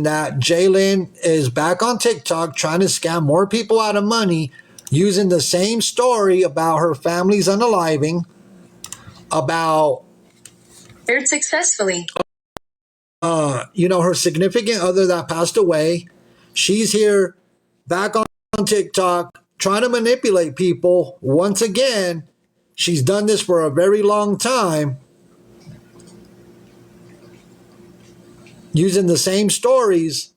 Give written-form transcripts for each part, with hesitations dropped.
that jlynn is back on TikTok trying to scam more people out of money using the same story about her family's unaliving, about successfully. Her significant other that passed away. She's here back on TikTok trying to manipulate people once again. She's done this for a very long time, using the same stories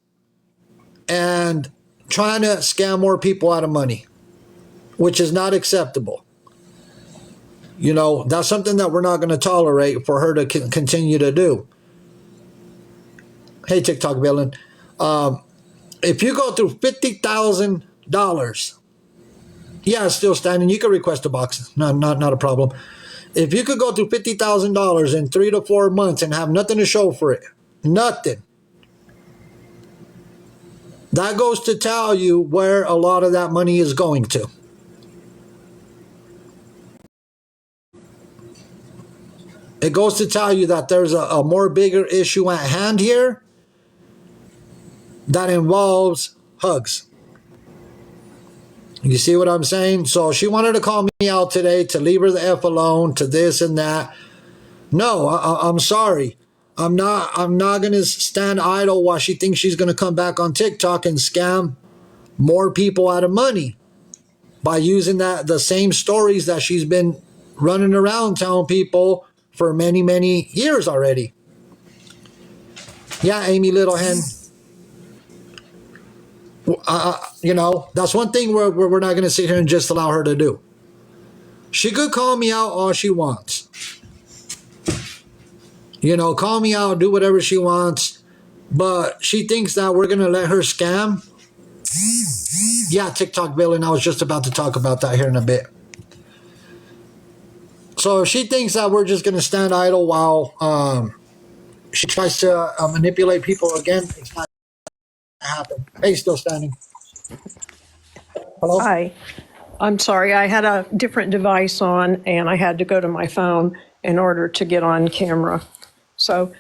and trying to scam more people out of money, which is not acceptable. That's something that we're not going to tolerate for her to continue to do. Hey, TikTok villain. If you go through $50,000, yeah, it's still standing. You can request a box. No, not a problem. If you could go through $50,000 in 3 to 4 months and have nothing to show for it, nothing, that goes to tell you where a lot of that money is going to. It goes to tell you that there's a more bigger issue at hand here that involves hugs. You see what I'm saying? So she wanted to call me out today to leave her the F alone, to this and that. No, I'm sorry. I'm not going to stand idle while she thinks she's going to come back on TikTok and scam more people out of money by using the same stories that she's been running around telling people for many, many years already. Yeah, Amy Little Hen. That's one thing we're not going to sit here and just allow her to do. She could call me out all she wants. Call me out, do whatever she wants. But she thinks that we're going to let her scam. Yeah, TikTok villain. I was just about to talk about that here in a bit. So if she thinks that we're just going to stand idle while she tries to manipulate people again, it's not going to happen. Hey, still standing. Hello? Hi. I'm sorry. I had a different device on, and I had to go to my phone in order to get on camera. So,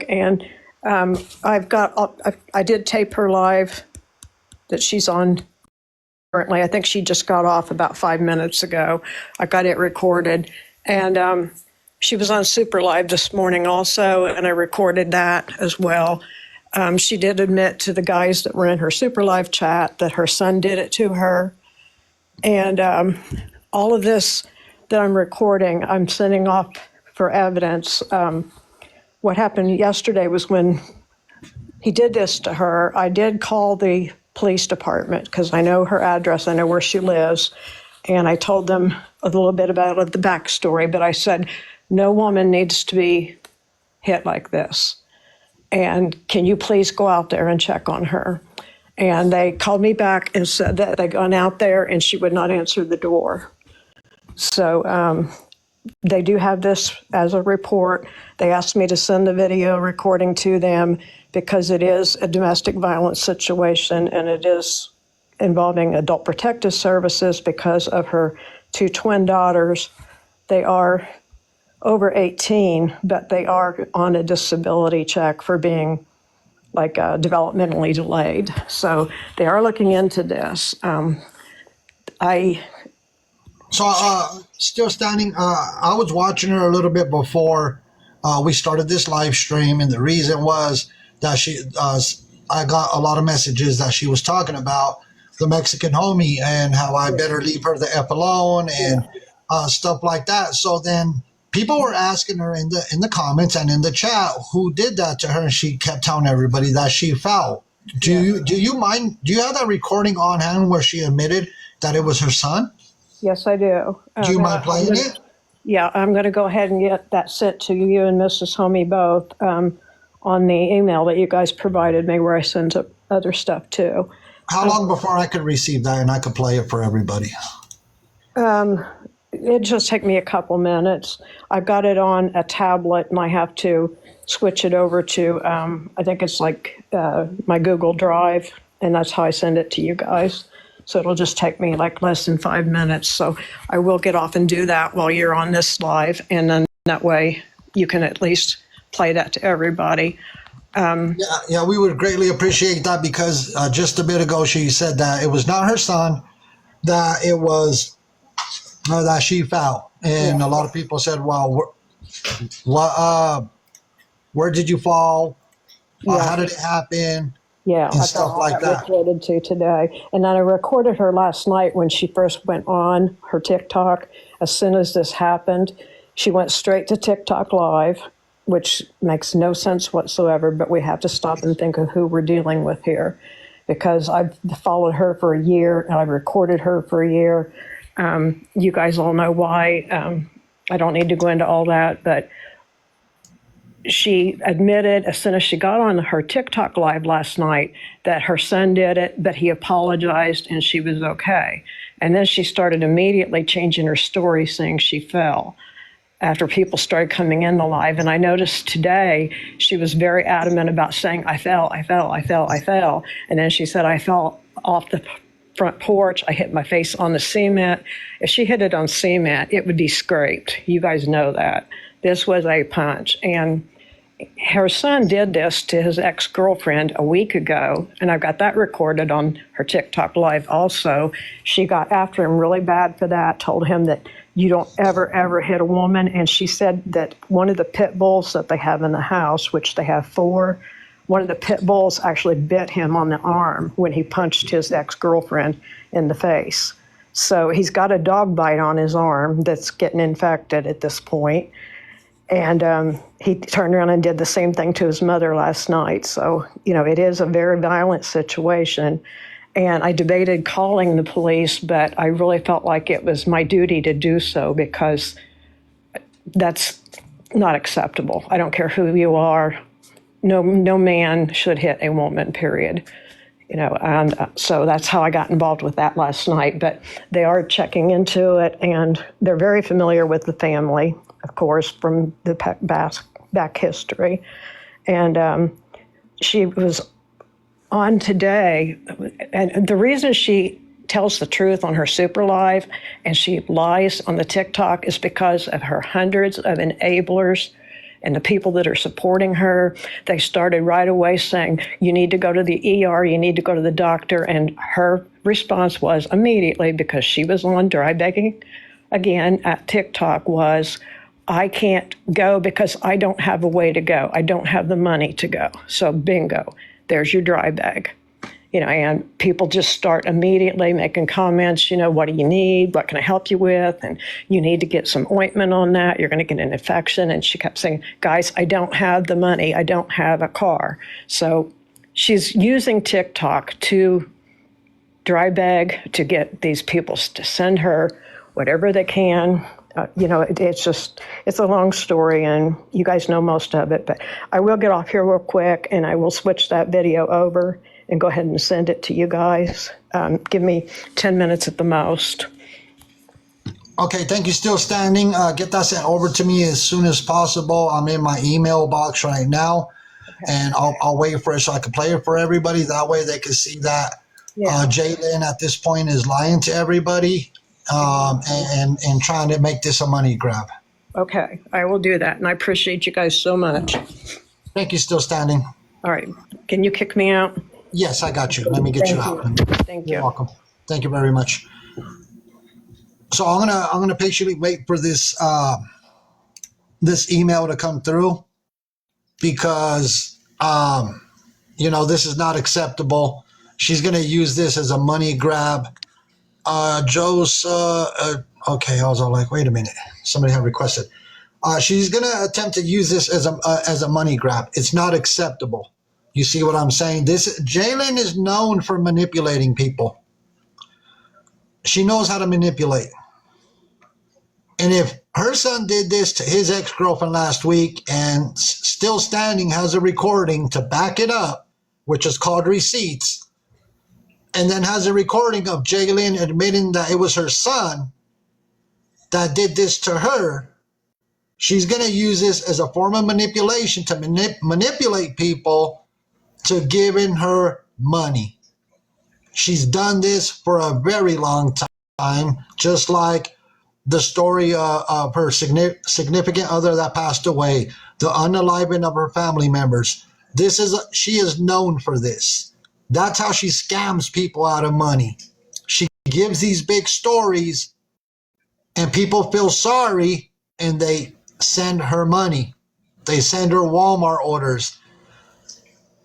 and I did tape her live that she's on currently. I think she just got off about 5 minutes ago. I got it recorded. And she was on Super Live this morning also, and I recorded that as well. She did admit to the guys that were in her Super Live chat that her son did it to her. And all of this that I'm recording, I'm sending off for evidence. What happened yesterday was when he did this to her, I did call the police department because I know her address, I know where she lives, and I told them a little bit about the backstory, but I said, no woman needs to be hit like this. And can you please go out there and check on her? And they called me back and said that they'd gone out there and she would not answer the door. So they do have this as a report. They asked me to send the video recording to them because it is a domestic violence situation and it is involving Adult Protective Services because of her 2 twin daughters. They are over 18, but they are on a disability check for being developmentally delayed. So they are looking into this. Still standing. I was watching her a little bit before we started this live stream, and the reason was that I got a lot of messages that she was talking about the Mexican homie and how I better leave her the F alone and stuff like that. So then people were asking her in the comments and in the chat who did that to her, and she kept telling everybody that she fell. Do you mind? Do you have that recording on hand where she admitted that it was her son? Yes, I do. Do you mind playing it? Yeah, I'm going to go ahead and get that sent to you and Mrs. Homie both on the email that you guys provided me where I send up other stuff too. How long before I could receive that and I could play it for everybody? It'd just take me a couple minutes. I've got it on a tablet and I have to switch it over to, I think it's my Google Drive, and that's how I send it to you guys. So it'll just take me less than 5 minutes. So I will get off and do that while you're on this live. And then that way you can at least play that to everybody. Yeah, we would greatly appreciate that because just a bit ago she said that it was not her son, that it was that she fell, and Yeah, a lot of people said, "Well, what? Where did you fall? yeah. How did it happen?" Yeah, And I got stuff all like that that. recorded too today. And then I recorded her last night when she first went on her TikTok. As soon as this happened, she went straight to TikTok Live, which makes no sense whatsoever, but we have to stop and think of who we're dealing with here because I've followed her for a year and I've recorded her for a year. You guys all know why. I don't need to go into all that, but she admitted as soon as she got on her TikTok live last night that her son did it, that he apologized and she was okay. And then she started immediately changing her story saying she fell after people started coming in the live. And I noticed today she was very adamant about saying, I fell, I fell, I fell, I fell. And then she said, I fell off the front porch. I hit my face on the cement. If she hit it on cement, it would be scraped. You guys know that. This was a punch. And her son did this to his ex-girlfriend a week ago, and I've got that recorded on her TikTok live also. She got after him really bad for that, told him that you don't ever, ever hit a woman. And she said that one of the pit bulls that they have in the house, which they have four, one of the pit bulls actually bit him on the arm when he punched his ex-girlfriend in the face. So he's got a dog bite on his arm that's getting infected at this point. And he turned around and did the same thing to his mother last night. So, it is a very violent situation. And I debated calling the police, but I really felt like it was my duty to do so because that's not acceptable. I don't care who you are. No man should hit a woman, period. And so that's how I got involved with that last night. But they are checking into it, and they're very familiar with the family, of course, from the back history. And she was on today, and the reason she tells the truth on her Super Live and she lies on the TikTok is because of her hundreds of enablers and the people that are supporting her. They started right away saying, you need to go to the ER, you need to go to the doctor. And her response was immediately, because she was on dry begging again at TikTok, was, I can't go because I don't have a way to go. I don't have the money to go. So bingo, there's your dry bag. And people just start immediately making comments, what do you need? What can I help you with? And you need to get some ointment on that. You're going to get an infection. And she kept saying, guys, I don't have the money. I don't have a car. So she's using TikTok to dry bag to get these people to send her whatever they can. It's a long story, and you guys know most of it, but I will get off here real quick, and I will switch that video over and go ahead and send it to you guys. Give me 10 minutes at the most. Okay, thank you. Still standing. Get that sent over to me as soon as possible. I'm in my email box right now, and I'll wait for it so I can play it for everybody. That way they can see that jlynn at this point is lying to everybody. And trying to make this a money grab. Okay, I will do that, and I appreciate you guys so much. Thank you. Still standing. All right, can you kick me out? Yes, I got you. Let me get you out. Thank You're you. welcome. Thank you very much. So I'm gonna patiently wait for this this email to come through because this is not acceptable. She's gonna use this as a money grab. Joe's okay. I was all like, wait a minute. Somebody had requested. She's going to attempt to use this as a money grab. It's not acceptable. You see what I'm saying? jlynn is known for manipulating people. She knows how to manipulate. And if her son did this to his ex-girlfriend last week and still standing has a recording to back it up, which is called receipts, and then has a recording of jlynn admitting that it was her son that did this to her, she's going to use this as a form of manipulation to manipulate people to giving her money. She's done this for a very long time, just like the story of her significant other that passed away, the unaliving of her family members. She is known for this. That's how she scams people out of money. She gives these big stories and people feel sorry and they send her money. They send her Walmart orders.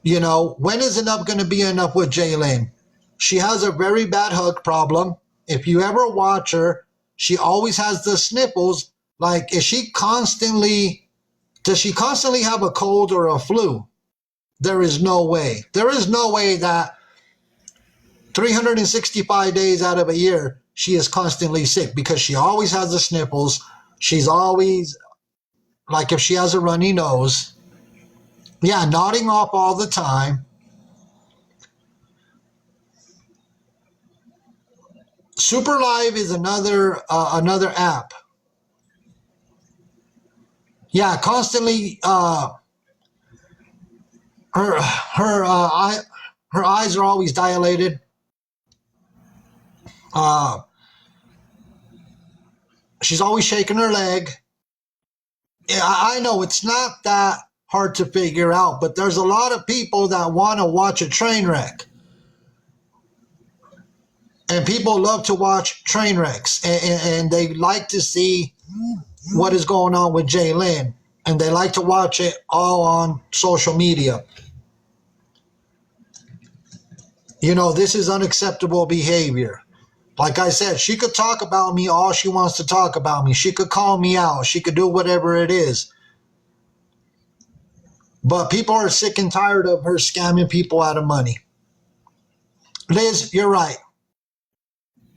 You know, when is enough going to be enough with jLynn? She has a very bad hug problem. If you ever watch her, she always has the sniffles. Like, does she constantly have a cold or a flu? There is no way. There is no way that 365 days out of a year, she is constantly sick because she always has the sniffles. She's always, like if she has a runny nose, yeah, nodding off all the time. Super Live is another app. Yeah, constantly her eyes are always dilated. She's always shaking her leg. Yeah, I know it's not that hard to figure out, but there's a lot of people that want to watch a train wreck. And people love to watch train wrecks, and they like to see what is going on with jLynn, and they like to watch it all on social media. You know, this is unacceptable behavior. Like I said, she could talk about me all she wants to talk about me. She could call me out. She could do whatever it is. But people are sick and tired of her scamming people out of money. Liz, you're right.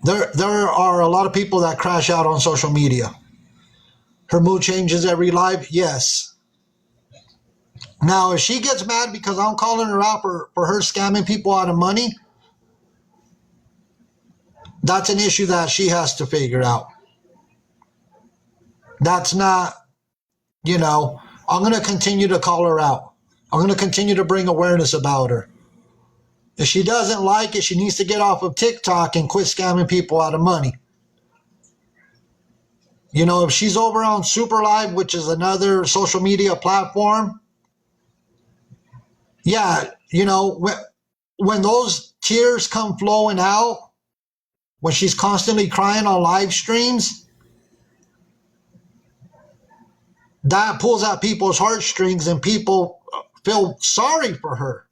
There are a lot of people that crash out on social media. Her mood changes every live? Yes. Now, if she gets mad because I'm calling her out for her scamming people out of money, that's an issue that she has to figure out. That's not, you know, I'm going to continue to call her out. I'm going to continue to bring awareness about her. If she doesn't like it, she needs to get off of TikTok and quit scamming people out of money. You know, if she's over on Super Live, which is another social media platform, yeah, you know, when those tears come flowing out, when she's constantly crying on live streams, that pulls at people's heartstrings and people feel sorry for her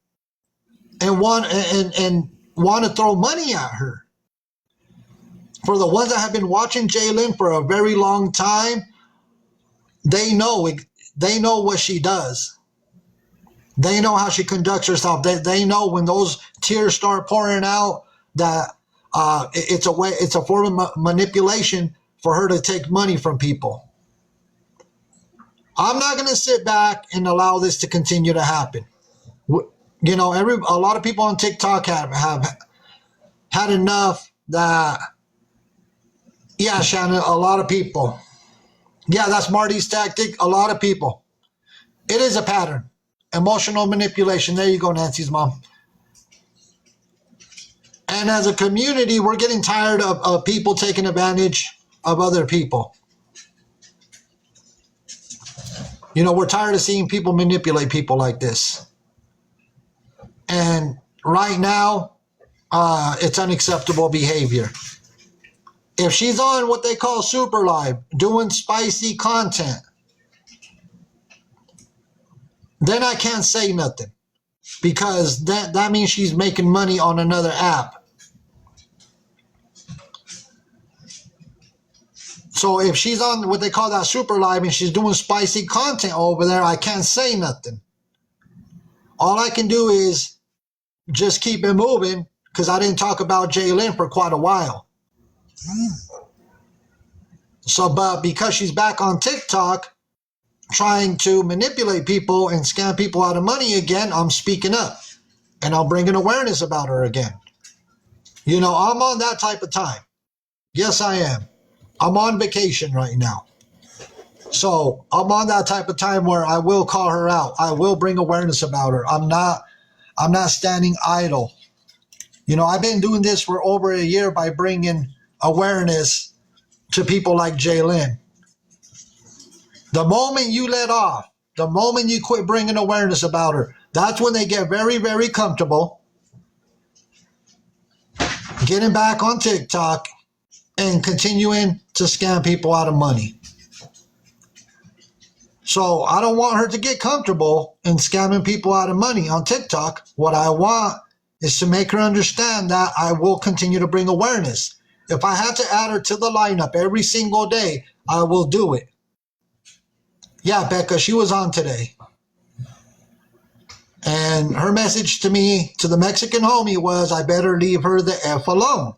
and want to throw money at her. For the ones that have been watching jLynn for a very long time, they know what she does. They know how she conducts herself. They know when those tears start pouring out that it's a form of manipulation for her to take money from people. I'm not going to sit back and allow this to continue to happen. You know, a lot of people on TikTok have had enough that, yeah, Shannon, a lot of people. Yeah, that's Marty's tactic. A lot of people. It is a pattern. Emotional manipulation. There you go, Nancy's mom. And as a community, we're getting tired of people taking advantage of other people. You know, we're tired of seeing people manipulate people like this. And right now, it's unacceptable behavior. If she's on what they call Super Live, doing spicy content, then I can't say nothing because that means she's making money on another app. So if she's on what they call that Super Live and she's doing spicy content over there, I can't say nothing. All I can do is just keep it moving because I didn't talk about jLynn for quite a while. So, but because she's back on TikTok trying to manipulate people and scam people out of money again, I'm speaking up and I'm bringing awareness about her again. You know, I'm on that type of time. Yes, I am. I'm on vacation right now. So I'm on that type of time where I will call her out. I will bring awareness about her. I'm not standing idle. You know, I've been doing this for over a year by bringing awareness to people like jLynn. The moment you let off, the moment you quit bringing awareness about her, That's when they get very, very comfortable getting back on TikTok and continuing to scam people out of money. So I don't want her to get comfortable in scamming people out of money on TikTok. What I want is to make her understand that I will continue to bring awareness. If I have to add her to the lineup every single day, I will do it. Yeah, Becca, she was on today. And her message to me, to the Mexican homie, was I better leave her the F alone.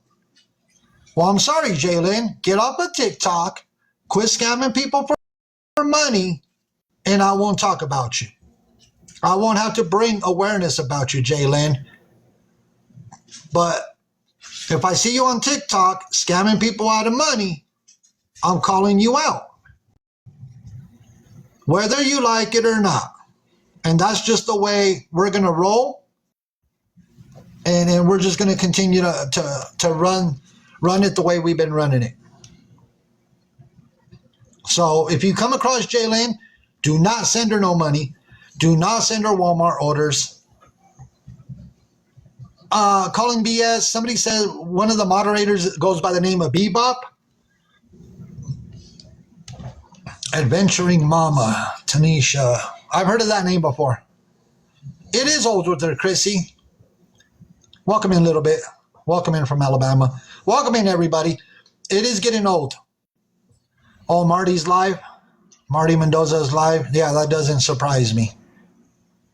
Well, I'm sorry, jLynn. Get off of TikTok, quit scamming people for money, and I won't talk about you. I won't have to bring awareness about you, jLynn. But if I see you on TikTok scamming people out of money, I'm calling you out, whether you like it or not. And that's just the way we're going to roll. And then we're just going to continue to run it the way we've been running it. So if you come across jLynn, do not send her no money. Do not send her Walmart orders. Calling BS. Somebody said one of the moderators goes by the name of Bebop. Adventuring Mama, Tanisha. I've heard of that name before. It is old with her, Chrissy. Welcome in a little bit. Welcome in from Alabama. Welcome in, everybody. It is getting old. Oh, Marty's live. Marty Mendoza's live. Yeah, that doesn't surprise me.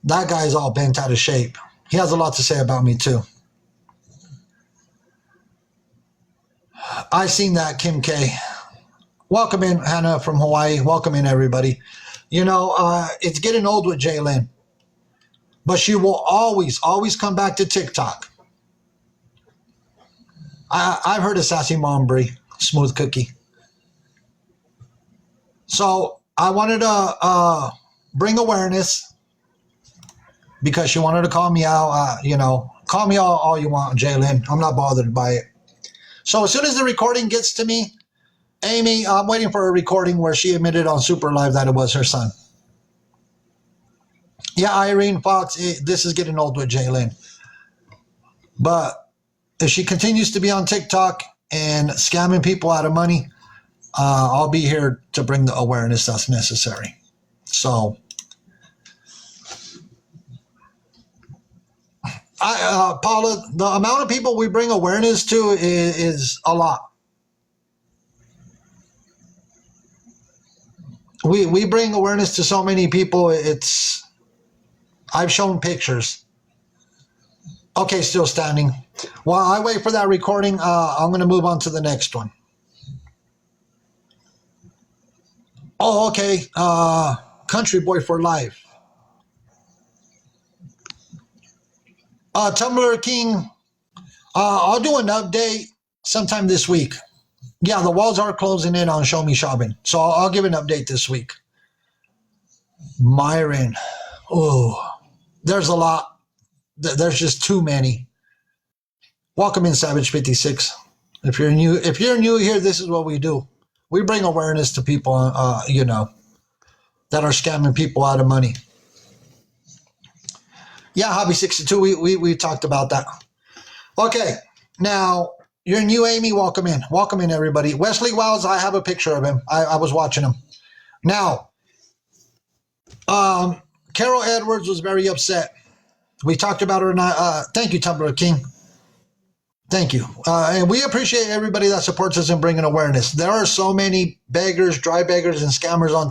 That guy's all bent out of shape. He has a lot to say about me, too. I seen that, Kim K. Welcome in, Hannah from Hawaii. Welcome in, everybody. You know, it's getting old with jLynn. But she will always come back to TikTok. I've heard of Sassy Mom Brie, Smooth Cookie. So I wanted to bring awareness because she wanted to call me out. Call me all you want, jLynn. I'm not bothered by it. So as soon as the recording gets to me, Amy, I'm waiting for a recording where she admitted on Super Live that it was her son. Yeah, Irene Fox, this is getting old with jLynn. But if she continues to be on TikTok and scamming people out of money, I'll be here to bring the awareness that's necessary. So, Paula, the amount of people we bring awareness to is a lot. We bring awareness to so many people. I've shown pictures. Okay, still standing. While I wait for that recording, I'm going to move on to the next one. Oh, okay. Country Boy for Life. Tumblr King, I'll do an update sometime this week. Yeah, the walls are closing in on Show Me Shopping. So I'll give an update this week. Myron. Oh, there's a lot. There's just too many. Welcome in, Savage 56. If you're new here, this is what we do. We bring awareness to people, that are scamming people out of money. Yeah, Hobby 62. We talked about that. Okay, now you're new, Amy. Welcome in. Welcome in, everybody. Wesley Wells, I have a picture of him. I was watching him. Now, Carol Edwards was very upset. We talked about her, and thank you, Tumblr King. Thank you. And we appreciate everybody that supports us in bringing awareness. There are so many beggars, dry beggars, and scammers on TikTok.